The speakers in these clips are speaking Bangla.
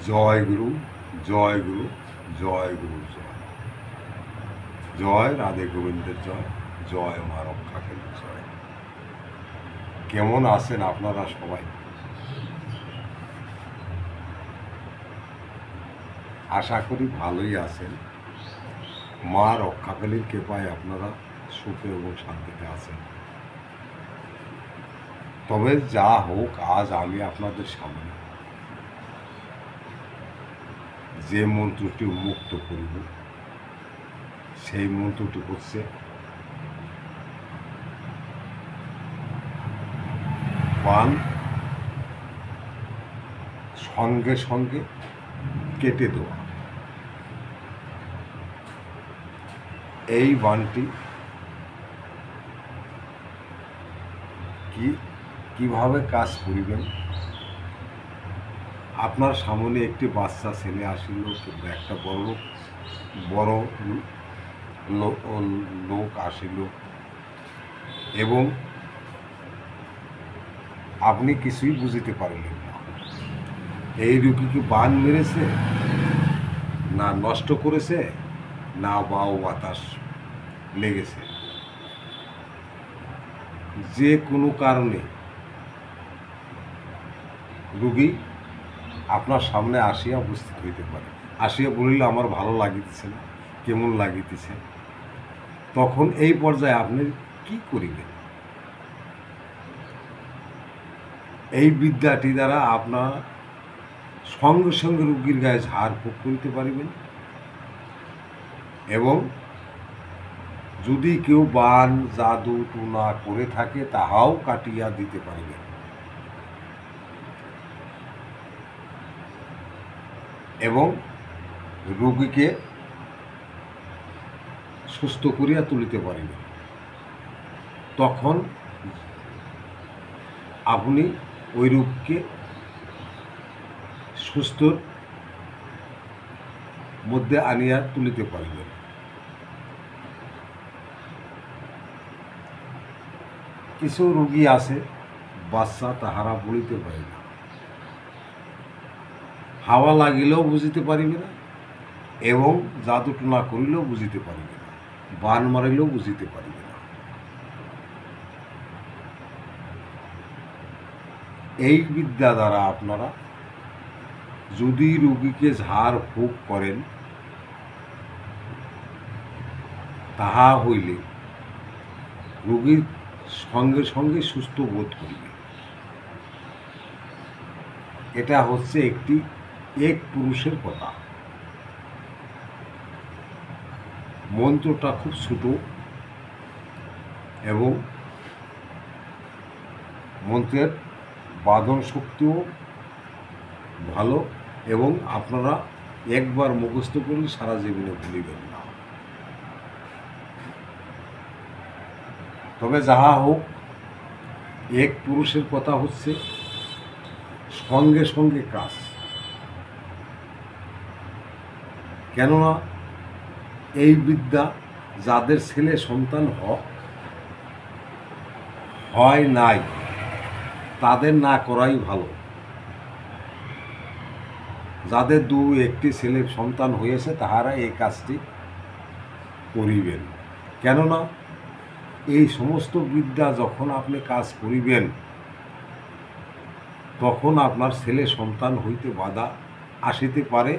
জয় গুরু, জয় গুরু, জয় গুরু, জয় জয় রাধে গোবিন্দের জয়, জয় মা রক্ষাকের জয়। কেমন আছেন আপনারা সবাই? আশা করি ভালোই আছেন। মা রক্ষাকালীর কৃপায় আপনারা সুখে এবং শান্তিতে আছেন। তবে যা হোক, আজ আমি আপনাদের সামনে যে মন্ত্রটি উন্মুক্ত করিব সেই মন্ত্রটি হচ্ছে বান সঙ্গে সঙ্গে কেটে দেওয়া। এই বানটি কিভাবে কাজ করিবেন? আপনার সামনে একটি বাচ্চা ছেলে আসিল, একটা বড় লোক আসিল এবং আপনি কিছুই বুঝিতে পারলেন না। এই রোগী কি বান মেরেছে, না নষ্ট করেছে, না বাও বাতাস লেগেছে। যে কোনো কারণে রোগী আপনার সামনে আসিয়া উপস্থিত হইতে পারে। আসিয়া বলিল আমার ভালো লাগিতেছে না, কেমন লাগিতেছে। তখন এই পর্যায়ে আপনি কি করিবেন? এই বিদ্যাটি দ্বারা আপনার সঙ্গে সঙ্গে রোগীর গায়ে ঝাড়ফুঁক করিতে পারিবেন এবং যদি কেউ বান জাদু টুনা করে থাকে তাহাও কাটিয়া দিতে পারিবেন এবং রোগীকে সুস্থ করিয়া তুলিতে পারিবেন। তখন আপনি ওই রোগকে সুস্থর মধ্যে আনিয়া তুলিতে পারিবেন। কিছু রোগী আছে বাচ্চা, তাহারা বলিতে পারে না, হাওয়া লাগিলেও বুঝিতে পারিবে না এবং জাদু টনা করিলেও বুঝিতে পারিবে না, বান মারিলেও বুঝিতে পারিবে না। এই বিদ্যা দ্বারা আপনারা যদি রোগীকে ঝাড় ফুঁক করেন তাহা হইলে রোগীর সঙ্গে সঙ্গে সুস্থ বোধ করিবে। এটা হচ্ছে একটি এক পুরুষের কথা। মন্ত্রটা খুব ছোট এবং মন্ত্রের বাদন শক্তিও ভালো এবং আপনারা একবার মুখস্থ করলে সারা জীবনে ভুলিবেন না। তবে যাহা হোক, এক পুরুষের কথা হচ্ছে সঙ্গে সঙ্গে কাজ। কেননা এই বিদ্যা যাদের ছেলে সন্তান হয় নাই তাদের না করাই ভালো। যাদের একটি ছেলে সন্তান হয়েছে তাহারা এই কাজটি করিবেন। কেননা এই সমস্ত বিদ্যা যখন আপনি কাজ করিবেন তখন আপনার ছেলে সন্তান হইতে বাধা আসিতে পারে।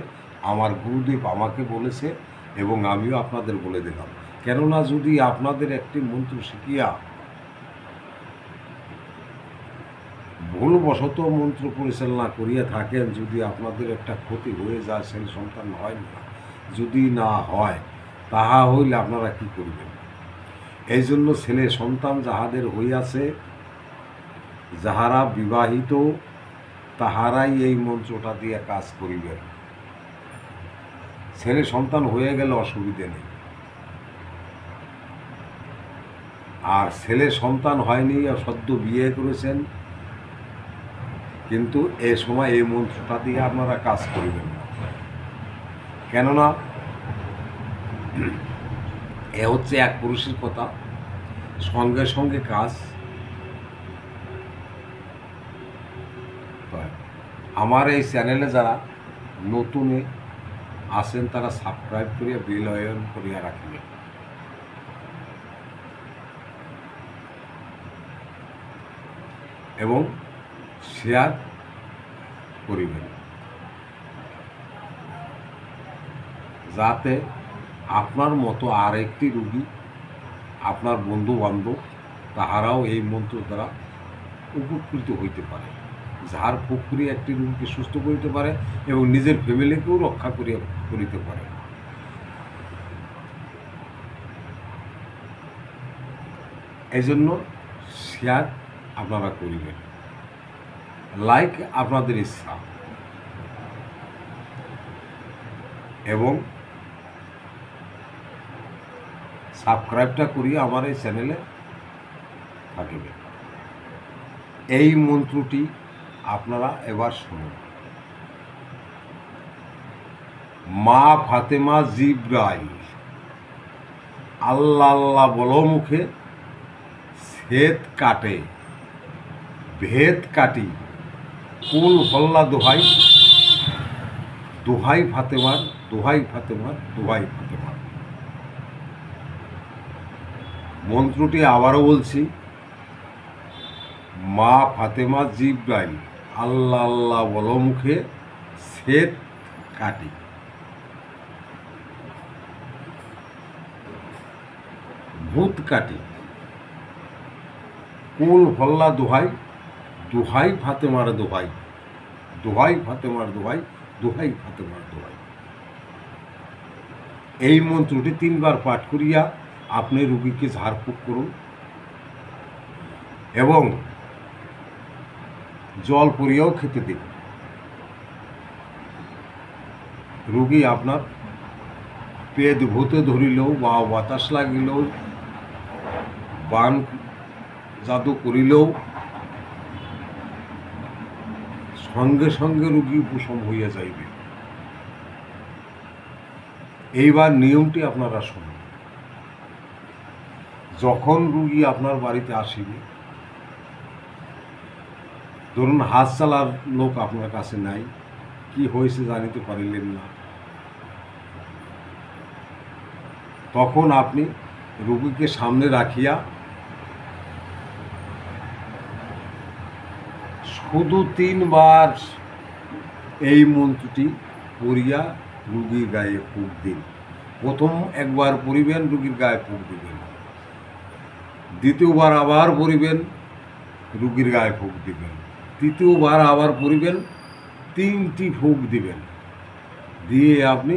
আমার গুরুদেব আমাকে বলেছে এবং আমিও আপনাদের বলে দিলাম। কেননা যদি আপনাদের একটি মন্ত্র শিখিয়া ভুলবশত মন্ত্র পরিচালনা করিয়া থাকেন, যদি আপনাদের একটা ক্ষতি হয়ে যায়, ছেলে সন্তান হয় না, যদি না হয় তাহা হইলে আপনারা কি করবেন? এই জন্য ছেলে সন্তান যাহাদের হইয়াছে, যাহারা বিবাহিত, তাহারাই এই মন্ত্রটা দিয়ে কাজ করিবেন। ছেলে সন্তান হয়ে গেলে অসুবিধে নেই, আর ছেলে সন্তান হয়নি আর সদ্য বিয়ে করেছেন কিন্তু এ সময় এই মন্ত্রটা দিয়ে আপনারা কাজ করিবেন না। কেননা এ হচ্ছে এক পুরুষের কথা, সঙ্গে সঙ্গে কাজ। আমার এই চ্যানেলে যারা নতুনে আসেন তারা সাবস্ক্রাইব করিয়া বেল আইকন করিয়া রাখবেন এবং শেয়ার করিবেন, যাতে আপনার মতো আরেকটি রোগী, আপনার বন্ধু বান্ধব তাহারাও এই মন্ত্র দ্বারা উপকৃত হইতে পারে, যার প্রক্রিয়া একটি রোগীকে সুস্থ করিতে পারে এবং নিজের ফ্যামিলিকেও রক্ষা করিতে পারে। এই জন্য শেয়ার আপনারা করিবেন, লাইক আপনাদের ইচ্ছা, এবং সাবস্ক্রাইবটা করিয়ে আমার এই চ্যানেলে থাকিবে। এই মন্ত্রটি আপনারা এবার শুনুন। মা ফাতেমা জিব্রাইল আল্লাহ আল্লাহ বলো মুখে, শ্বেত কাটে ভেদ কাটি, কুল হল্লা দোহাই, দোহাই ফাতেমার, দোহাই ফাতেমার, দোহাই ফাতেমার। মন্ত্রটি আবারও বলছি, মা ফাতেমা জিব্রাইল আল্লাহ আল্লাহ বলো মুখে, শ্বেত কাটি ভূত কাটি, কুল হল্লা দোহাই, দোহাই ফাতেমার দোহাই, দোহাই ফাতেমার দোহাই, দোহাই ফাতেমার দোহাই। এই মন্ত্রটি 3 বার পাঠ করিয়া আপনি রোগীকে ঝাড়ফুঁক করুন এবং জল পরিয়াও খেতে দিন। রোগী আপনার পেট ভূতে ধরিলেও বা বাতাস লাগিলেও, বান জাদু করিলেও সঙ্গে সঙ্গে রোগী উপশম হইয়া যাইবে। এইবার নিয়মটি আপনারা শুনুন। যখন রোগী আপনার বাড়িতে আসিবে, ধরুন হাত চালার লোক আপনার কাছে নাই, কি হয়েছে জানিতে পারিলেন না, তখন আপনি রোগীকে সামনে রাখিয়া শুধু 3 বার এই মন্ত্রটি পড়িয়া রোগীর গায়ে ফুঁক দিন। প্রথম একবার পড়িবেন, রোগীর গায়ে ফুঁক দিবেন, দ্বিতীয়বার আবার পড়িবেন, রোগীর গায়ে ফুঁক দিবেন, তৃতীয়বার আবার পড়িবেন, 3টি ফুঁক দিবেন, দিয়ে আপনি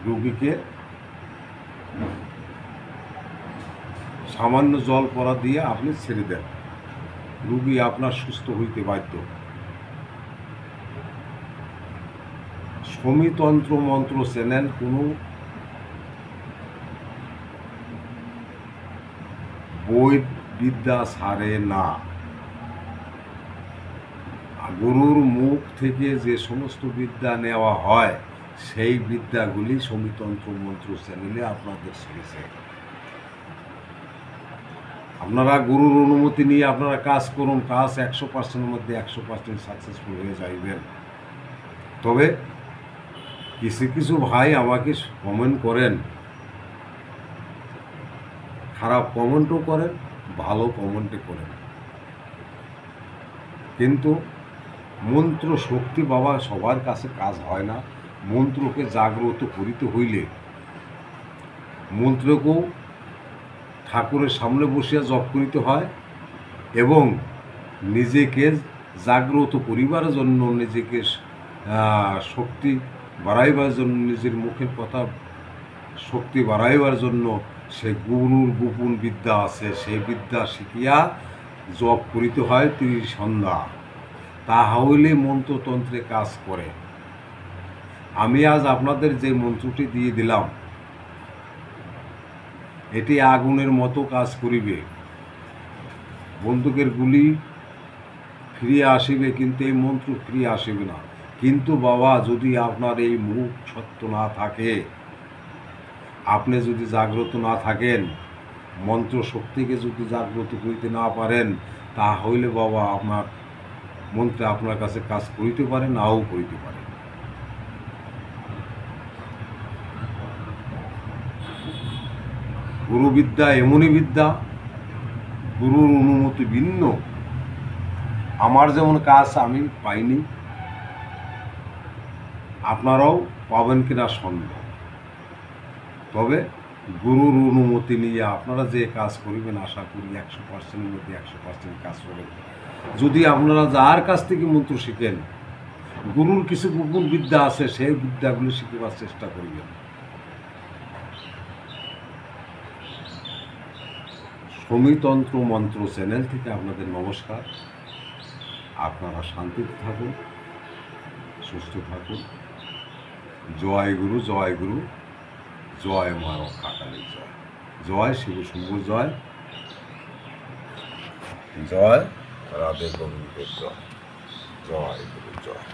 রোগীকে সামান্য জল পড়া দিয়ে আপনি ছেড়ে দেন। রোগী আপনার সুস্থ হইতে বাধ্য। শমীতন্ত্র মন্ত্র চেনেন, কোনো বই বিদ্যা ছাড়ে না। গুরুর মুখ থেকে যে সমস্ত বিদ্যা নেওয়া হয়, সেই বিদ্যাগুলি শমীতন্ত্র মন্ত্র চ্যানেলে আপনাদের শিখেছে। আপনারা গুরুর অনুমতি নিয়ে আপনারা কাজ করুন, কাজ 100%-এর মধ্যে 100% সাকসেসফুল হয়ে যাইবেন। তবে কিছু কিছু ভাই আমাকে কমেন্ট করেন, খারাপ কমেন্টও করেন, ভালো কমেন্টও করেন, কিন্তু মন্ত্র শক্তি বাবা সবার কাছে কাজ হয় না। মন্ত্রকে জাগ্রত করিতে হইলে মন্ত্রকেও ঠাকুরের সামনে বসিয়া জপ করিতে হয় এবং নিজেকে জাগ্রত করিবার জন্য, নিজেকে শক্তি বাড়াইবার জন্য, নিজের মুখের কথা শক্তি বাড়াইবার জন্য সে গুরুর গোপন বিদ্যা আছে, সেই বিদ্যা শিখিয়া জপ করিতে হয় 30 সন্ধ্যা, তাহলে মন্ত্রতন্ত্রে কাজ করে। আমি আজ আপনাদের যে মন্ত্রটি দিয়ে দিলাম, এটি আগুনের মতো কাজ করিবে। বন্দুকের গুলি ফিরিয়ে আসিবে, কিন্তু এই মন্ত্র ফিরিয়ে আসিবে না। কিন্তু বাবা, যদি আপনার এই মুখ সত্য না থাকে, আপনি যদি জাগ্রত না থাকেন, মন্ত্র শক্তিকে যদি জাগ্রত করিতে না পারেন, তাহলে বাবা আপনার মন্ত্রে আপনার কাছে কাজ করিতে পারে, নাও করিতে পারে। গুরুবিদ্যা এমনই বিদ্যা, গুরুর অনুমতি ভিন্ন। আমার যেমন কাজ আমি পাইনি, আপনারাও পাবেন কিনা সন্দেহ। তবে গুরুর অনুমতি নিয়ে আপনারা যে কাজ করিবেন, আশা করি 100%-এর মধ্যে 100% কাজ করবেন। যদি আপনারা যার কাছ থেকে মন্ত্র শিখেন, গুরুর কিছু গোপন বিদ্যা আছে, সেই বিদ্যাগুলি শিখবার চেষ্টা করিবেন। সমীতন্ত্র মন্ত্র চ্যানেল থেকে আপনাদের নমস্কার। আপনারা শান্তিতে থাকুন, সুস্থ থাকুন। জয় গুরু, জয় গুরু, জয় মা রক্ষাকালী, জয় জয় শিব শম্ভু, জয় জয় রাধে গোবিন্দের, জয় জয় গুরু, জয়।